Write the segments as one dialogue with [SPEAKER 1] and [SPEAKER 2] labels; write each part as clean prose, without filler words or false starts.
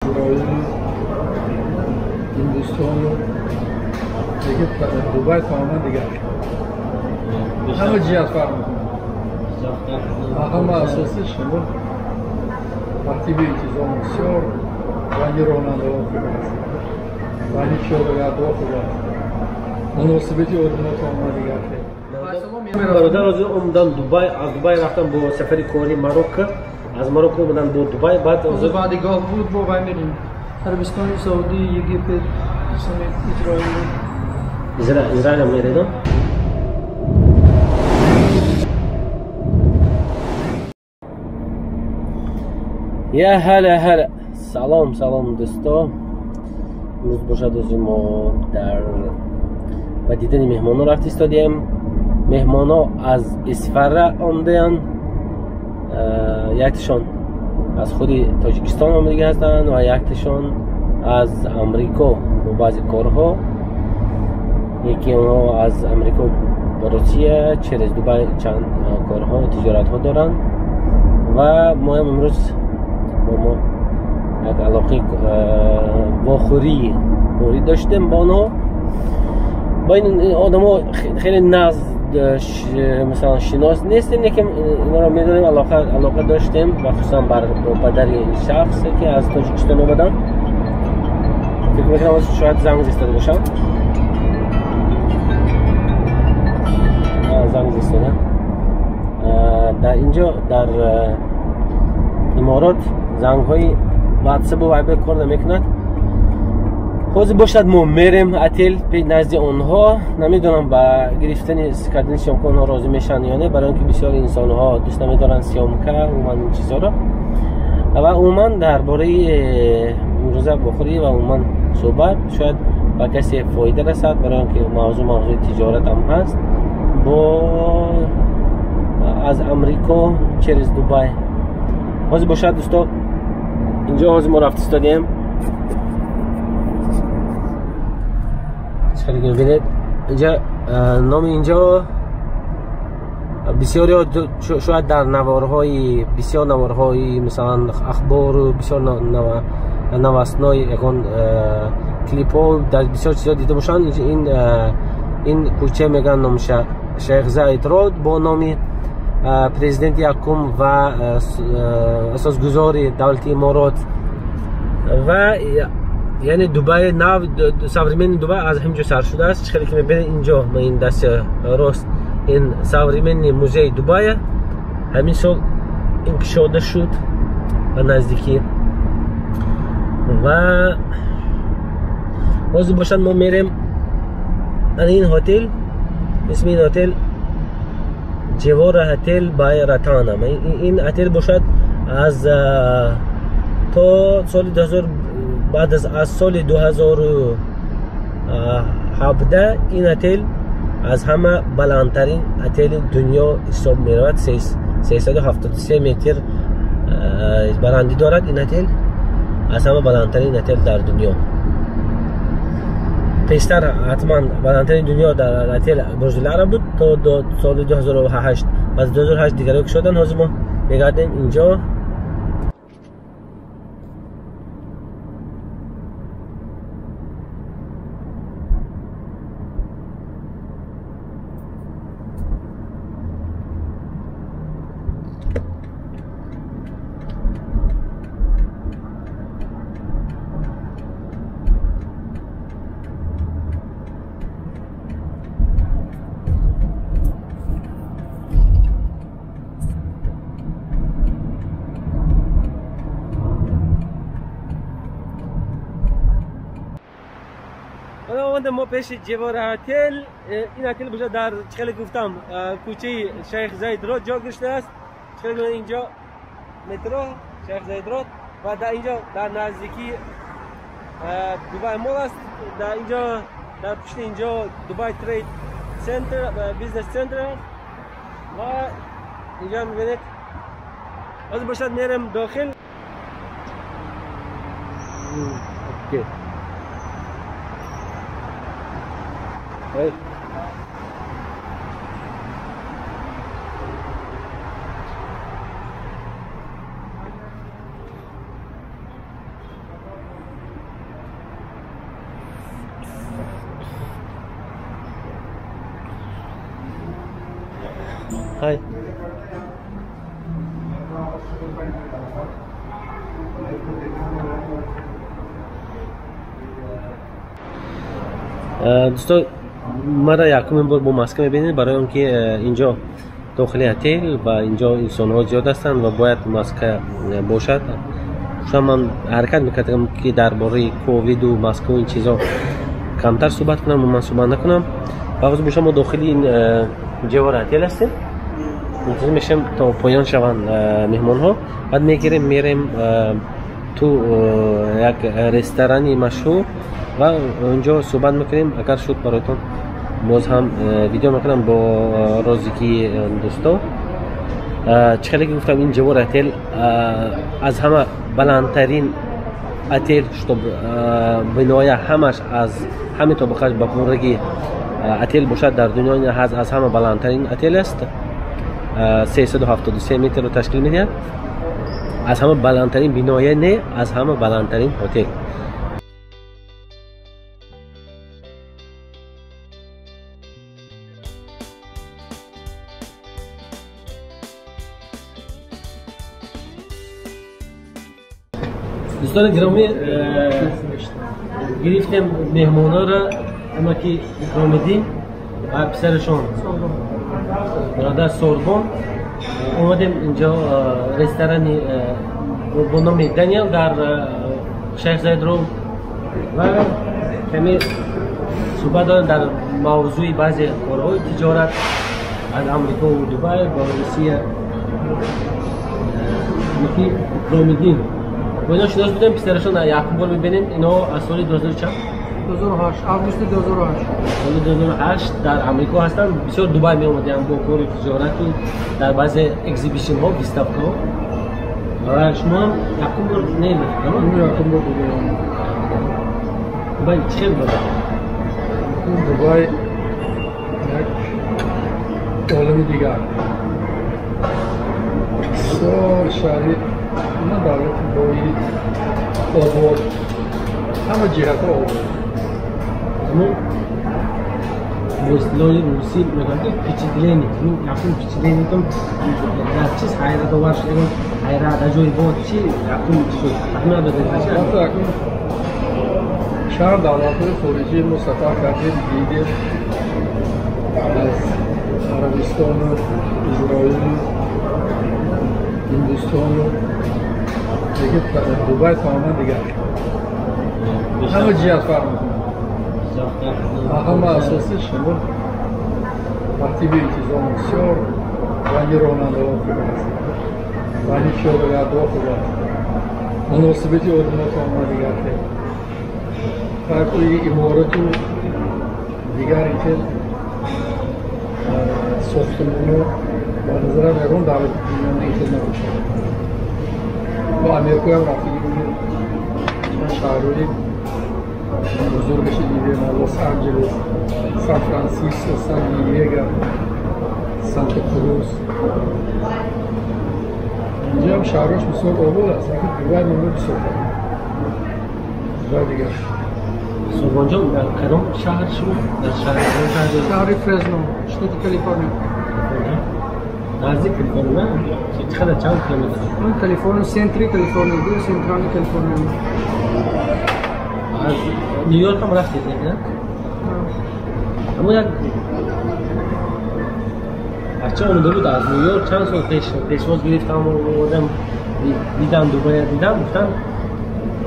[SPEAKER 1] اسرائیل، هندوستان و دیگه دوبای تماما دیگه همه جهت فرق میکنه. اهم اساسش همون ترتیب انتظام بسیار رنگ راننده ها خوب است، رنگ پیاده‌گردها خوب است، مناسبتی آدم‌ها تماما دیگه است.
[SPEAKER 2] برادر از اومدن دوبای، از دوبای رفتن با سفری کاری مراکش، از مراکش اومدن با دوبای، بعد
[SPEAKER 3] از بعدیگاه بود با وای میریم عربستان سعودی، یگیپت،
[SPEAKER 2] اسرائیل هم میریم. یا هلا سلام دوستا، امروز باشد از ما در و دیدن مهمانان رفت ایستادیم. مهمانا از اسفره آمدن، یکتشان از خود تاجیکستان آمده هستند و یکتشان از امریکا با بعضی کارها. یکی اونها از امریکا با روسیه، چرز دوبای چند کارها تجارت ها دارن و ما هم امروز با ما یک علاقه واخوری داشتیم با اونها. با این آدم ها خیلی نزد مثلا شناس نیستیم، لیکن اینا رو میدونیم، علاقه داشتیم و خصوصا با پدر این شخص که از تاجیکستان اومدن. فکر میکنم شاید زنگ زیستاده باشم، زنگ زیستاده در اینجا در امارات زنگ های واتساپ و وایبر کار نمیکند. حاضر باشد ما میریم اتل پی نزد اونها، نمیدونم با گرفتن کردن سیامکه اونها راضی میشن یا نه، برای اینکه بسیار انسان ها دوست نمیدارن سیامکه عموما این چیزا رو. و عموما درباره روزه بخوری و عموما صحبت شاید با کسی فایده رسد، برای اینکه موضوع تجارت هم هست با از امریکا چرز دوبای. حاضر باشد دوستا، اینجا حاضر ما رفت استادیم. خیلی ببینید اینجا نام اینجا بسیاری شاید در نوارهای بسیار نوارهای مثلا اخبار و بسیار نوستنای اگان کلیپ ها در بسیار چیزا دیده باشن. این کوچه میگن نام شیخ زاید رود با نام پرزیدنت یکم و اساسگذار دولت امارات و یعنی دوبای ناو ساوریمن دوبای از همینجا سر شده است. خیلی که میبینید اینجا ما این دست راست این ساوریمن موزه دوبای همین سال انکشاده شد و نزدیکی. و حاضر باشد ما میریم این هتل، اسم این هتل جوار هتل بای رتانا. این هتل باشد از تا سال 2000 بعد از سال 2017 این هتل از همه بلندترین هتل دنیا حساب می رود. 373 متر بلندی دارد این هتل، از همه بلندترین هتل در دنیا. پیشتر حتما بلندترین دنیا در هتل برج العرب بود تا سال 2008. از 2008 دیگه که شدن. حاضر ما میگردیم اینجا. ما پیش جوار هتل. این هتل بوده در چخیلی گفتم کوچه شیخ زاید رود جا گرفته است. چخیلی اینجا مترو شیخ زاید رود و در اینجا در نزدیکی دوبای مول است. در اینجا در پشت اینجا دوبای ترید سنتر بیزنس سنتر و اینجا میبینید. از باشد میرم داخل. اوکی. Hey. های دوستان مرا یکمین بار با ماسک میبینید برای اینکه اینجا داخل هتل و اینجا انسان ها زیاد هستند و باید ماسک باشد. شما من حرکت میکردم که درباره کووید و ماسک و این چیزا کمتر صحبت کنم و من صحبت نکنم. باز با شما داخل این جوار هتل هستیم. منتظر میشیم تا پایان شوند مهمان ها. بعد میریم تو یک رستورانی مشهور و اونجا صحبت میکنیم. اگر شد برایتون باز هم ویدیو میکنم با رازیکی دوستا. چخیلی که گفتم این جوار هتل از همه بلندترین هتل شد. بنای همش از همه طبقه به پورگی هتل باشد در دنیا از همه بلندترین هتل است. 373 متر رو تشکیل میده. از همه بلندترین بنای نه، از همه بلندترین هتل. دوستان گرامی گرفتیم مهمانا را اما که اکرامیدیم و پسرشان برادر سوربون اومدیم اینجا رستورانی با نام دانیل در شیخ زاید رو و کمی صحبت داریم در موضوع بعضی کارهای تجارت از امریکا و دبی با روسیه که اکرامیدیم. و اینا شناس بودیم پسرشون یکم بار میبینیم. اینا از سال 2008
[SPEAKER 3] آگوست 2008
[SPEAKER 2] سال 2008 در امریکا هستن. بسیار دبی می اومدیم با کار تجارتی در بعضی اکزیبیشن ها ویستاوکا و شما هم یکم بار نیمید
[SPEAKER 1] من یکم بار بودیم.
[SPEAKER 2] دبی چه بود؟
[SPEAKER 1] دبی یک عالم دیگر بسیار شهری نه دولت بایی آباد همه جهت ها آباد.
[SPEAKER 2] اما موسیلای روسی میگن پیچیدگی یکم پیچیدگی کم در چیز حیرت آور شده. حیرت از جای بود چی یکم شد تحمیل بده.
[SPEAKER 1] شهر دولت خارجی ما سفر کردیم دیدیم از عربستان و اسرائیل هندوستان و دیگه دبی تماما دیگر همه جهت فرق میکنه. همه اساسی شما وقتی به انتظام بسیار رنگ راننده ها خوب هست، رنگ پیاده‌گردها خوب هست، مناسبتی آدم ها تماما دیگر خیلی فرق توی امارات و دیگر اینکه ساختمان و نظر بیرون دعوت کننده اینکه نباشه. با امریکا هم رفتی بودیم شهرهای بزرگش دیدیم. لس آنجلس، سان فرانسیسکو، سان دیگو، سانتا کروز. اینجا هم شهرهاش بسیار آباد است. دبی نمونه بسیار دبی دیگر.
[SPEAKER 2] سوربون جان در کدام شهر شما؟ در
[SPEAKER 3] شهر فرزنو، شتات کالیفرنیا.
[SPEAKER 2] نزدیک کالیفرنیا؟ چقدر چند کیلومتر؟
[SPEAKER 3] من کالیفرنیا سنتری کالیفرنیا بود، سنترال کالیفرنیا.
[SPEAKER 2] از نیویورک هم رفتید نه؟ اما یک بچه آمده بود از نیویورک چند سال پیشواز گرفتم و آدم دیدم دبی دیدم گفتم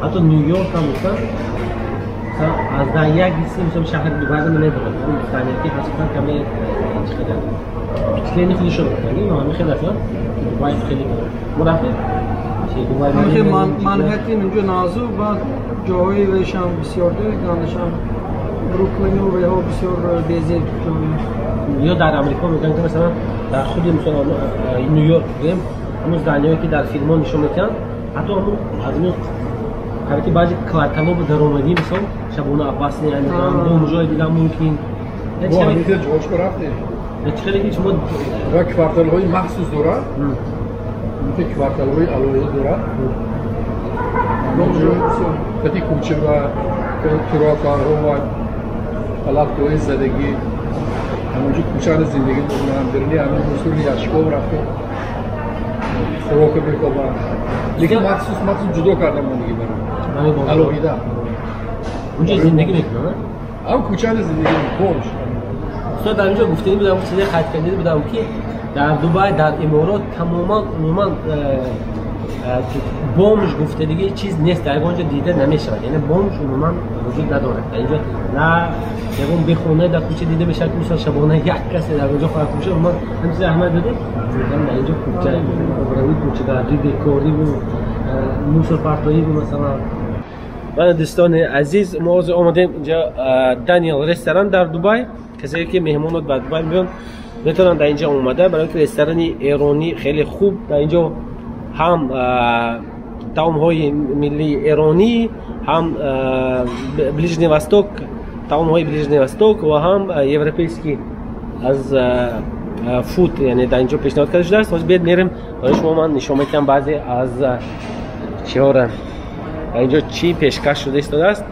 [SPEAKER 2] حتی نیویورک هم گفتم از در یک دیسی میشم شهر دبی هم ندارم. اون ثانیتی حسابا کمی چقدر پیچیدگی خودش رو بکنی و همه خیلی افراد دبی خیلی ما رفتیم
[SPEAKER 3] همه منهتن اینجا نازو و جاهای ویش هم بسیار دارید. دانشان بروکلین و ویها بسیار بیزی جایی.
[SPEAKER 2] یا در امریکا میگن که مثلا در خود مثلا نیویورک بگیم همون دنیایی که در فیلم ها نشون میدن حتی همون از این حالتی بعضی کلارکلو به درآمدی مثلا شبونه عباس یعنی دو جای دیدم ممکن
[SPEAKER 1] با همین که جوش برفتیم
[SPEAKER 2] خیلی که شما
[SPEAKER 1] و کوارتل های مخصوص دارد که کوارتل های علایه دارد کتی کوچه و تراکارها و حلقهای زدگی همونجور کوچه زندگی میکنم برنی همون حصول یشکو رفته خوراک بخوابم لیکن مخصوص جدا کردم من دیگه برم علویدم
[SPEAKER 2] اونجا زندگی میکنم؟
[SPEAKER 1] هم کوچه زندگی میکنم
[SPEAKER 2] اصلا در اینجا گفتنی بودم چیزی خط کردید بودم که در دبی در امارات تماما بومش گفته دیگه چیز نیست در اونجا دیده نمیشه یعنی بومش عموما وجود نداره در اینجا نه یکم بخونه در کوچه دیده بشه که مثلا شبانه یک کسی در اونجا خواهد میشه عموما همین احمد بده در اینجا کوچه برای کوچه داری دکوری و موسر پرتایی و مثلا و دوستان عزیز ما از اومدیم اینجا دانیل رستوران در دبی کسی که مهمونات به دبی میان میتونن در اینجا اومده برای که رستوران ایرانی خیلی خوب در اینجا هم طعم های ملی ایرانی هم بلیژنی وستوک طعم های بلیژنی وستوک و هم یوروپیسکی از فود یعنی در اینجا پیشنهاد کرده شده است. بیاید میریم برای شما من نشون میدم بعضی از چیارن اینجا چی پیشکش شده است.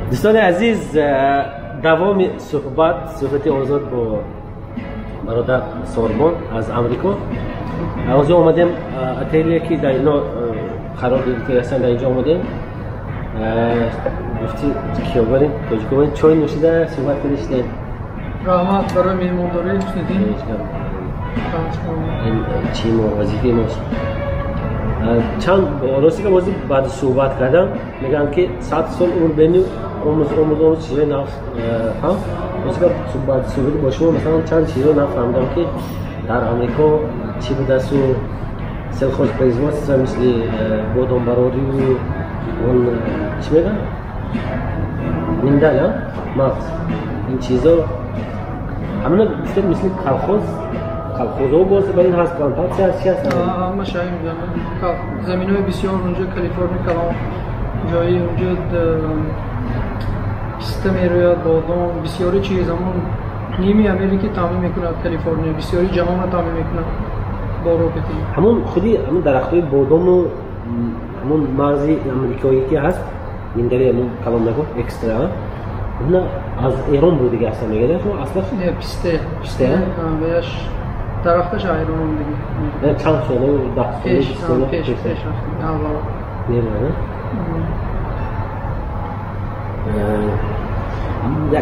[SPEAKER 2] دوستان عزیز دوام صحبت آزاد با برادر سوربون از امریکا از اومدیم اتلیه که در اینا قرار گرفته هستن در اینجا اومدیم گفتی کیا بریم کجا بریم چای نوشیده صحبت کردیم
[SPEAKER 3] رحمت برای مهمانداری شدیم
[SPEAKER 2] این چی ما وظیفه ماست چند راستی که بازی بعد صحبت کردم میگم که 100 سال عمر بینی عمر چیزی نفس هم راستی که بعد صحبت با شما مثلا چند چیزی نفهمیدم که در امریکا چی بوده سو سلخوش پریزماس مثل بادام براری و اون چی میگن؟ نیمدل ها؟ مغز این چیزا همونه گفتید مثل کلخوزها باز برای این هست پلانتاسیون هست
[SPEAKER 3] همه شایی میدونم زمین های بسیار اونجا کالیفرنیا کلام جایی اونجا پسته میروید بادام بسیاری چیز همون نیمی امریکی تعمیم میکنه کالیفرنیا بسیاری جهان رو تعمیم میکنه با روبتی
[SPEAKER 2] همون خودی همون درختای بادام و همون مغزی امریکایی که هست این داره همون کلام نگو اکسترا اون از ایران بود دیگه اصلا میگه شما اصلا
[SPEAKER 3] نه پسته بهش درختش ایران دیگه
[SPEAKER 2] نه چند ساله
[SPEAKER 3] پیش رفتیم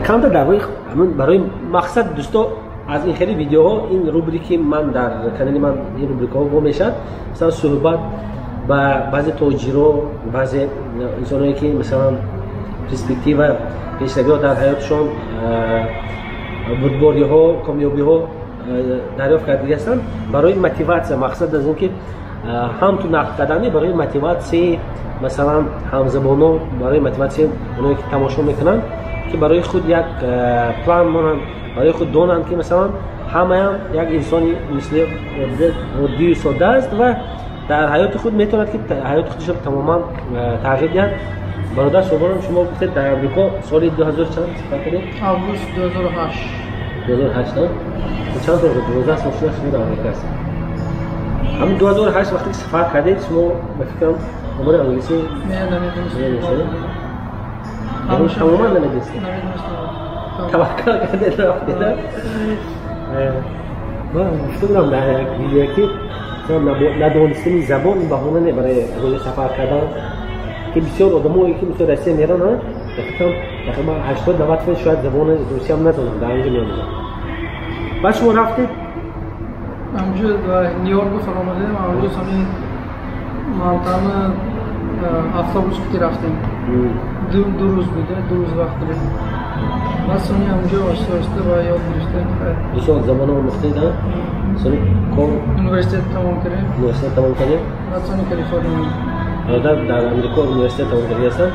[SPEAKER 2] کم برای مقصد دوستا از این خیلی ویدیوها این روبریکی من در کانال من این روبریک ها میشد مثلا صحبت با بعضی تاجرها بعضی انسانایی که مثلا پرسپکتیو پیشروی در حیاتشون بردباری ها کامیابی ها دریافت کرده هستن برای موتیواسیون مقصد از این که هم تو نقد کردن برای موتیواسیون مثلا همزبانو برای موتیواسیون اونایی که تماشا میکنن که برای خود یک پلان مونن برای خود دونن که مثلا همه هم یک انسانی مثل عادی ساده است و در حیات خود میتوند که حیات خودش رو تماما تغییر دهد. برادر شما گفتید در امریکا سال 2000 چند سفر کردید؟
[SPEAKER 3] آگوست 2008
[SPEAKER 2] 2008 نه؟ چند سال بود؟ 12 سال شما در امریکا هستید. همین 2008 وقتی سفر کردید شما بفکرم عمر انگلیسی
[SPEAKER 3] نمیدونستید؟
[SPEAKER 2] تماما نمیدونستید؟ توکل کردید رفتید؟ من گفته بودم در یک ویدیو که ندانستن زبان بهانه نه برای سفر کردن که بسیار آدمایی که مثل روسیه میرن تقریبا 80-90% شاید زبان روسی هم ندونن در اینجا میامدن. بعد شما رفتید؟
[SPEAKER 3] همونجا نیویورک فرامدیم همونجا همین منطقه اتوبوس که رفتیم دو روز بوده 2 روز وقت داریم بعد سونی همونجا آسته با یاد گرفتیم
[SPEAKER 2] 2 سال زبان رو مختید ها؟ سونی
[SPEAKER 3] یونیورسیته تمام کردیم بعد سونی کالیفرنیا
[SPEAKER 2] در امریکا یونیورسیته تمام کردی هستن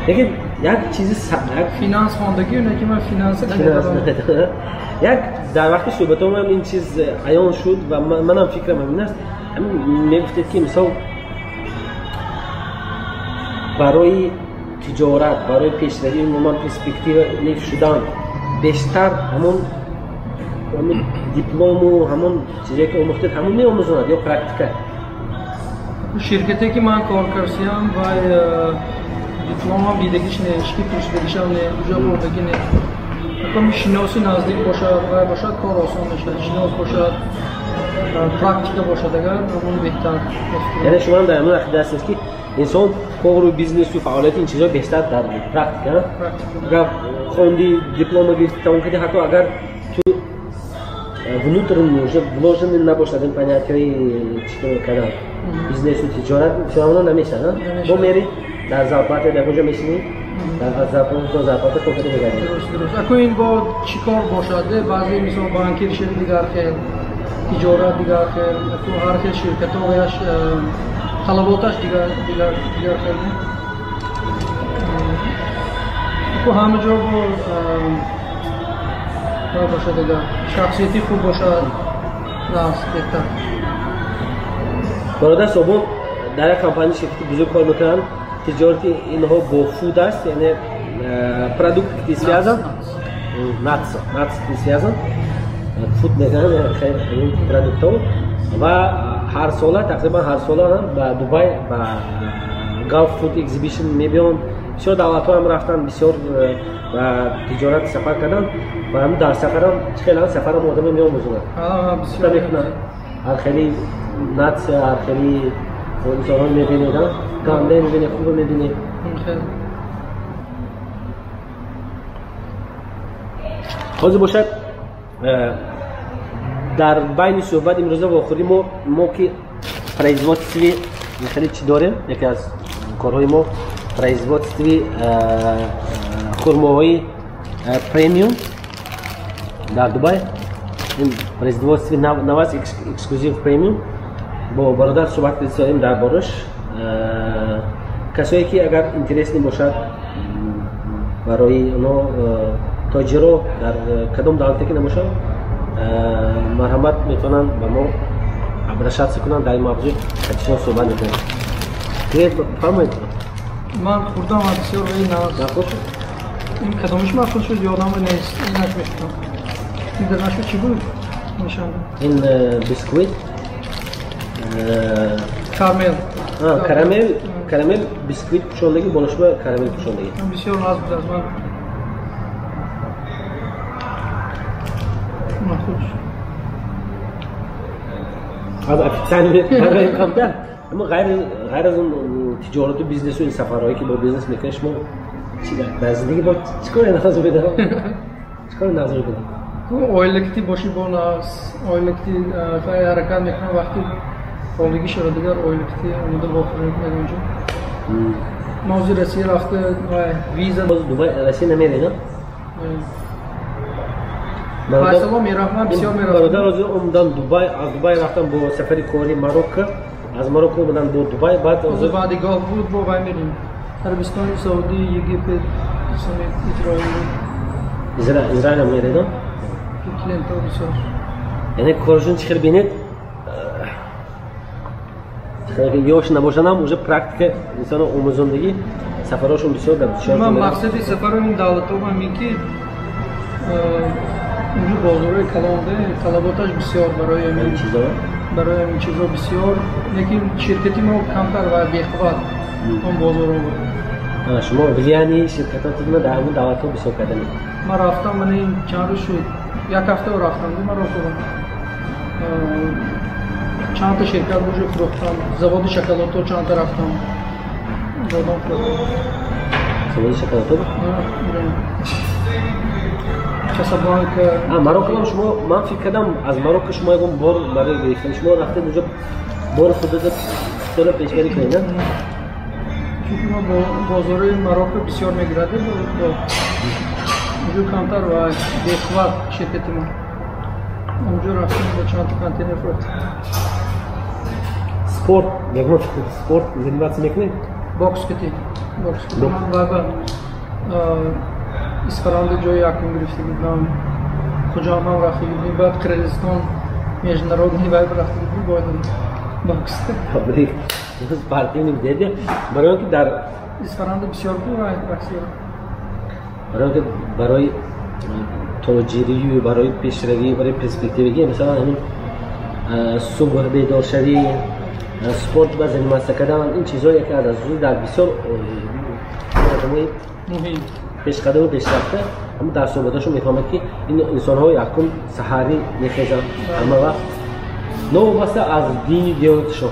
[SPEAKER 2] لیکن یک چیزی
[SPEAKER 3] فینانس خواندگی اونه که من فینانس ندارم
[SPEAKER 2] یک در وقت صحبت هم این چیز عیان شد و منم فکرم همین است میگفتید که مثلا برای tijorat برای پیشروی عموما پرسپکتیو نیف شدن بیشتر همون دیپلم و همون چیزی که آموختید همون می‌آموزند یا پرکتیکه؟
[SPEAKER 3] شرکتی که من کار کردم و دیپلم دیدگیش نه، اشکی پرسپکتیوش هم نه، اونجا بردگی نه. اگه شناسی نزدیک باشد و باشد کار آسان میشه. شناس باشد، پرکتیکا باشد اگر همون بهتر.
[SPEAKER 2] یعنی شما هم در همون عقیده هستید که انسان کار و بیزنس و فعالیت این چیزا بیشتر در پرکتیکا. اگر خوندی دیپلم گرفتی تمام کردی حتی اگر تو внутренний уже вложенный набошад این понятие چطور کردن بیزنس و تجارت شما اونو نمیشه نه؟ با میری در زاپات در کجا میشینی؟ در زاپات کوکت بگردی
[SPEAKER 3] درست اکو این با چیکار باشده بعضی مثلا بانکی شد دیگر خیل تجارت دیگر خیل اکو هر خیل شرکت ها ویش طلباتش دیگر خیل اکو همه جا با باشد دیگر شخصیتی خوب باشد راست بهتر.
[SPEAKER 2] برادر صابون در کمپانی شرکتی بزرگ کار میکنن تجارتی اینها با فود است یعنی продукты связан ناتس связан فود میگن خیلی продуктов و هر سال تقریبا هر سال هم به دبی با گالف فود اگزیبیشن میبینن بسیار دعوت‌ها هم رفتن بسیار و تجارت سفر کردن و هم در سفر هم خیلی سفر هم آدم میآموزند
[SPEAKER 3] بسیار
[SPEAKER 2] هر خیلی ناتس هر خیلی انسان میبینید کامله میبینید خوب میبینید حاضر باشد در بین صحبت امروزه و آخری ما که производстве خیلی چی داریم یکی از کارهای ما производстве خرماهای پریمیوم در دبی این производстве نواز اکسکلوزیو پریمیوم با برادر صحبت بسیاریم در بارش کسایی که اگر اینترست باشد برای اونا تاجرها در کدام دولتی که نباشد مرحمت میتونن با ما ابرشات کنن در این موضوع کتشون صحبت میکنن که فرمایید
[SPEAKER 3] من خوردم بسیار روی نخورد این کدامش مخصوص شد یادم نیست این نشمیشتم این در نشو چی بود؟ نشانده
[SPEAKER 2] این بیسکویت کارامل بیسکویت پوشاندگی بالش با کارامل پوشاندگی
[SPEAKER 3] بسیار ناز بود از من
[SPEAKER 2] از افیکسانی برای کمتر اما غیر از اون تجارت و بیزنس و این سفرهایی که با بیزنس میکنه شما در زندگی با چیکار نظر بده؟ چیکار نظر بده؟
[SPEAKER 3] اویلکتی باشی با ناس اویلکتی خیلی حرکت میکنه وقتی خالگی شده دیگر اویلکتی اومده با خورید اونجا موضوع رسیه رفته ویزا
[SPEAKER 2] دبی رسیه نمیره نه؟
[SPEAKER 3] برسلا میرفتم بسیار میرفتم
[SPEAKER 2] برادر از اومدن دبی از دبی رفتم با سفری کاری ماروکو از ماروکو اومدن با دبی
[SPEAKER 3] بعد گاف بود با وای میریم عربستان سعودی یگیپت سمیت
[SPEAKER 2] اسرائیل هم میره نه؟
[SPEAKER 3] کلینتا بسیار
[SPEAKER 2] یعنی کارشون چخیر بینید یاش نباشن هم اوجه پرکتیک انسان آموزندگی سفرهاشون بسیار در
[SPEAKER 3] من مقصد سفر این دولت ها هم این که اونجا بازاره کلانده طلباتش بسیار برای این چیزا بسیار لیکن شرکتی ما کمتر و بیخواد اون بازار رو بود
[SPEAKER 2] شما ولیانی شرکتاتون در همون دولت ها بسیار کردنید
[SPEAKER 3] من رفتم من این چند روز شد یک هفته رفتم من رفتم چند تا شرکت بوجه فروختم زباد شکلاتو چند تا رفتم زباد
[SPEAKER 2] شکلاتو؟
[SPEAKER 3] کسابانک
[SPEAKER 2] ماروکو هم شما من فکر کردم از ماروکو شما یکم بار برای گرفتن شما رفتید اونجا بار خودت سال پیشگیری کنید نه؟
[SPEAKER 3] چون ما بازار ماروکو بسیار میگرده اونجا کمتر و بیخواد شرکتی ما اونجا رفتیم با چند تا کانتینر فروختیم
[SPEAKER 2] sport یکم sport زندگی میکنید
[SPEAKER 3] باکس کتی من بابا اسپرانده جای اکنون گرفته بودم کجا هم رفته بودیم بعد کرلستان международный вайб رفته بودیم باید باکس
[SPEAKER 2] بری پارتی نمیدید برای اینکه در
[SPEAKER 3] اسفرند بسیار خوب و بسیار
[SPEAKER 2] برای تاجری و برای پیشروی برای پرسپکتیوی مثلا همین صبح بیدار شدی سپورت بزنی ماسه کردن این چیزایی که از روز در بسیار
[SPEAKER 3] مهم
[SPEAKER 2] پیش قدم و پیشرفته اما در صحبتاشون میفهمد که این انسان‌ها یکم سحری میخیزن همه وقت نوابسته از دین دیانتشون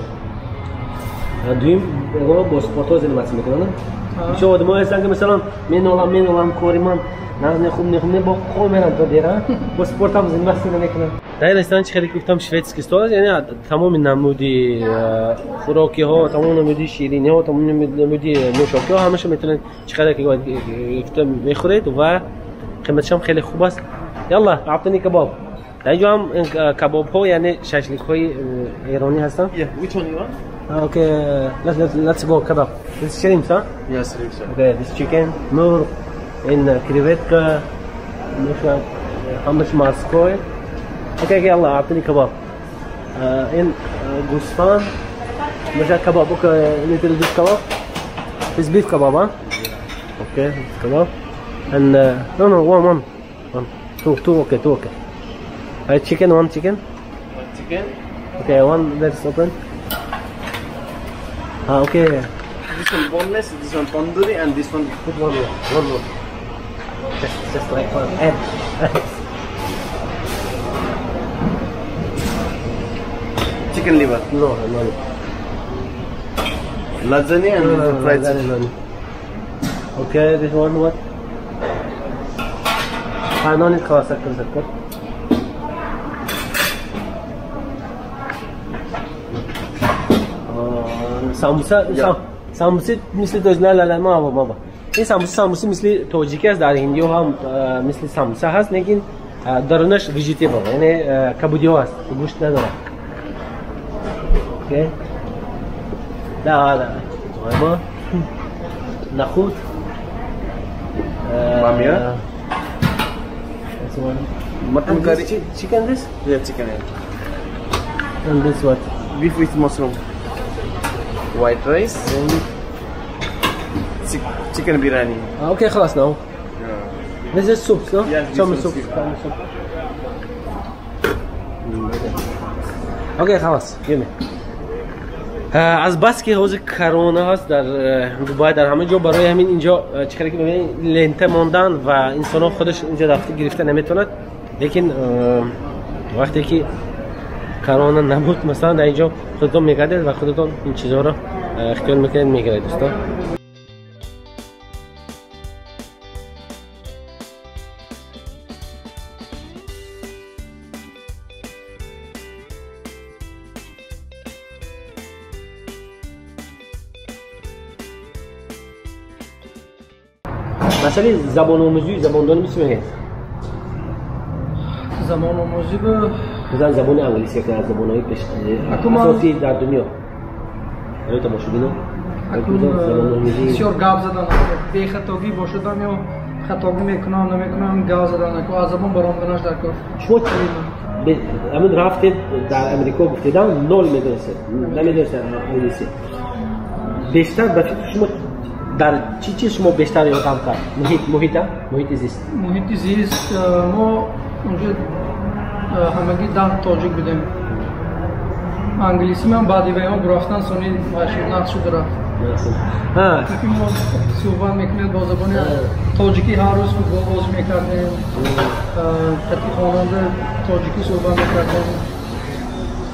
[SPEAKER 2] دویم با سپورت ها زنمت میکنن چه آدم ها هستن که مثلا مینالم کاری من نه با خود میرن تا دیرن با سپورت هم زنمت نمیکنن در رستوران چه خیلی گفتم شویتسکی استال یعنی تمام نمودی خوراکی ها تمام نمودی شیرینی ها تمام نمودی نوشاکی ها همش میتونن چقدر که گفتم میخورید و قیمتش هم خیلی خوب است یلا اعطنی کباب در اینجا هم کباب ها یعنی ششلیک های ایرانی هستن
[SPEAKER 4] which one you want?
[SPEAKER 2] Okay, let's go kebab. This is shrimp, huh?
[SPEAKER 4] Yes, shrimp, sir.
[SPEAKER 2] Okay, this chicken, more in crevetka, حمص ماسكوي. Okay, يلا أعطني كباب. In Gusfan, مش كباب. Okay, little bit kebab. This beef kebab, huh? Okay, kebab. And no, one. Two. Okay. Chicken, one chicken.
[SPEAKER 4] One chicken.
[SPEAKER 2] Okay, one that's open. Okay.
[SPEAKER 4] This one boneless, this one tandoori, and this one.
[SPEAKER 2] Put one more. Just like one. Add.
[SPEAKER 4] Chicken liver.
[SPEAKER 2] No.
[SPEAKER 4] Lasagna and fried chicken.
[SPEAKER 2] No. Okay, this one what? No need خلاص سكر. ساموسه مثل نه بابا این ساموسه مثل تاجیکی است در هندی هم مثل ساموسه هست لیکن درونش ویژیتیو بابا یعنی کبودی هست گوشت نداره اوکی لا ما نخود
[SPEAKER 4] بامیا mutton curry
[SPEAKER 2] chicken this
[SPEAKER 4] yeah chicken
[SPEAKER 2] and this what
[SPEAKER 4] beef with mushroom white rice and chicken biryani.
[SPEAKER 2] Okay, خلاص now. This is soup, no?
[SPEAKER 4] Yes,
[SPEAKER 2] Show me soup. Okay, خلاص. Give me. از بس که حوض کرونا هست در دبی در همه جا برای همین اینجا چیکار که ببینید لنته ماندن و انسان خودش اینجا دفته گرفته نمیتوند لیکن وقتی که کرونا نبود مثلا در اینجا خودتون میگردید و خودتون این چیزها رو اختیار میکنید میگردید دوستان مثلا زبان آموزی زبان دانی میشه
[SPEAKER 3] زبان آموزی به
[SPEAKER 2] مثلا زبان انگلیسی که از زبان‌های اساسی در دنیا برای تماشاگران
[SPEAKER 3] بسیار گپ زدن بی خطاگی باشدم یا خطاگی میکنم نمیکنم گپ زدن که از زبان برام بناش در کار
[SPEAKER 2] شما همین رفتید در امریکا گفتیدن نول میدرسه نمیدرسه انگلیسی بیشتر به شما در چی چیز شما بیشتر یادم کرد محیط زیست
[SPEAKER 3] محیط زیست ما اونجا همگی ده تاجیک بودیم انگلیسی من بعدی و هم برفتن سونی نقش شده رفت که ما صحبت میکنید با زبان تاجیکی هر روز فوتبال بازی میکردیم تکی خواننده تاجیکی صحبت میکردیم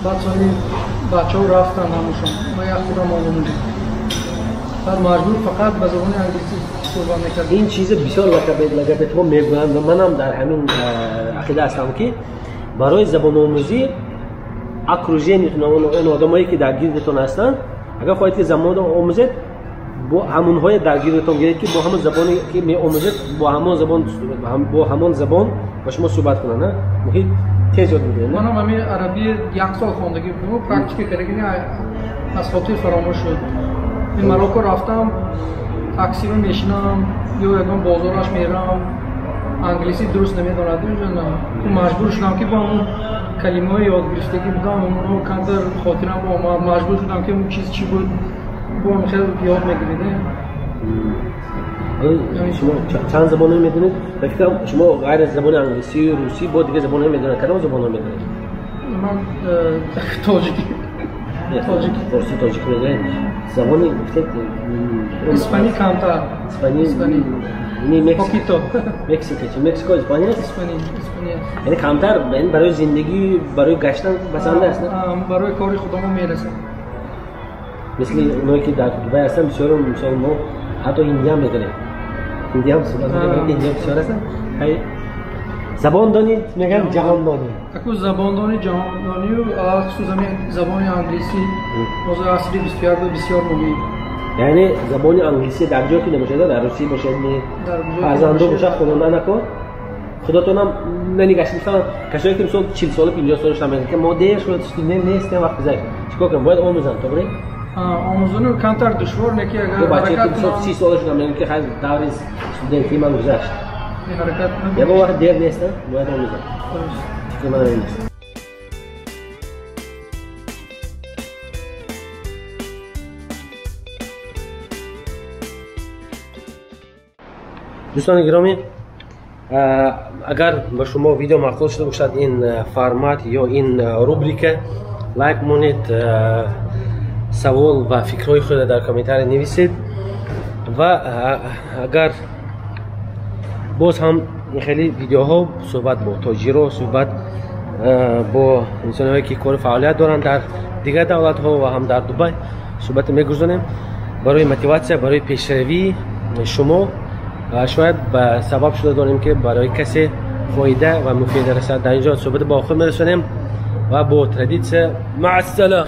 [SPEAKER 3] بعد سونی بچه ها رفتن همشون ما یک خودم آموندیم بعد مجبور فقط به زبان انگلیسی صحبت میکردیم
[SPEAKER 2] این چیز بسیار لگه تو میگویم و منم در همین عقیده هستم که برای زبان آموزی اکروژن اون آدمایی که درگیرتون هستن اگر خواهید که زبان آموزید با همونهای درگیرتون گیرید که با همون زبانی که می آموزید با همون زبان با شما صحبت کنن نه محیط تیز یاد میگیرید
[SPEAKER 3] من هم همین عربی یک سال خواندگی بودم و پرکتیک کردگی از خاطر فراموش شد این مراکو رفتم تاکسی رو میشینم یا یکم بازارش میرم انگلیسی درست نمیدونم نه مجبور شدم که با اون کلمه یاد گرفتگی بودم اونو کندر خاطرم با مجبور شدم که اون چیز چی بود با هم خیلی یاد میگیریده
[SPEAKER 2] شما چند زبان میدونید؟ فکر کنم شما غیر از زبان انگلیسی و روسی با دیگه زبان میدونید. کدام زبان میدونید؟
[SPEAKER 3] من تاجیکی.
[SPEAKER 2] فارسی تاجیک میدونید؟ زبانی گفتید
[SPEAKER 3] اسپانی کمتر.
[SPEAKER 2] اسپانی
[SPEAKER 3] پوکیتو.
[SPEAKER 2] مکزیکو اسپانی است؟
[SPEAKER 3] اسپانی.
[SPEAKER 2] یعنی کمتر برای زندگی برای گشتن پسند است نه؟
[SPEAKER 3] برای کاری خودمون میرسه.
[SPEAKER 2] مثل اونایی که در دبی هستن بسیار مثلا ما حتی هندی هم میدونیم. هندی هم بسیار هستن. زبان دانید میگن جهان دانی.
[SPEAKER 3] اکو زبان دانی جهان دانی و خصوصا زبان انگلیسی موضوع اصلی بسیار مهم.
[SPEAKER 2] یعنی زبان انگلیسی در جایی که نباشه در روسی باشه فرزندو باشه خوندن نکن. خودتون هم ننگاش مثلا کسایی که مثلا 40 سال 50 سالش هم که ما دیر شده نیستیم وقت بزنیم. چیکار کنم باید آموزن تا بره؟
[SPEAKER 3] آموزن کمتر دشوار نکی اگر
[SPEAKER 2] بچه که مثلا 30 سالش هم که خیلی دور استودنتی من گذشت.
[SPEAKER 3] حرکت
[SPEAKER 2] یا با وقت دیر نیستن باید آموزن. که من نیست. دوستان گرامی اگر به شما ویدیو معقول شده باشد این فرمت یا این روبریک لایک مونید سوال و فکرهای خود در کامنتار نویسید و اگر باز هم خیلی ویدیوها صحبت با تاجرها صحبت با انسان‌هایی که کار فعالیت دارند در دیگر دولت‌ها و هم در دبی صحبت می‌گذاریم برای موتیواسیون برای پیشروی شما شاید به سبب شده داریم که برای کسی فایده و مفید رسد در اینجا صحبت با آخر میرسونیم و با تردید مع السلام.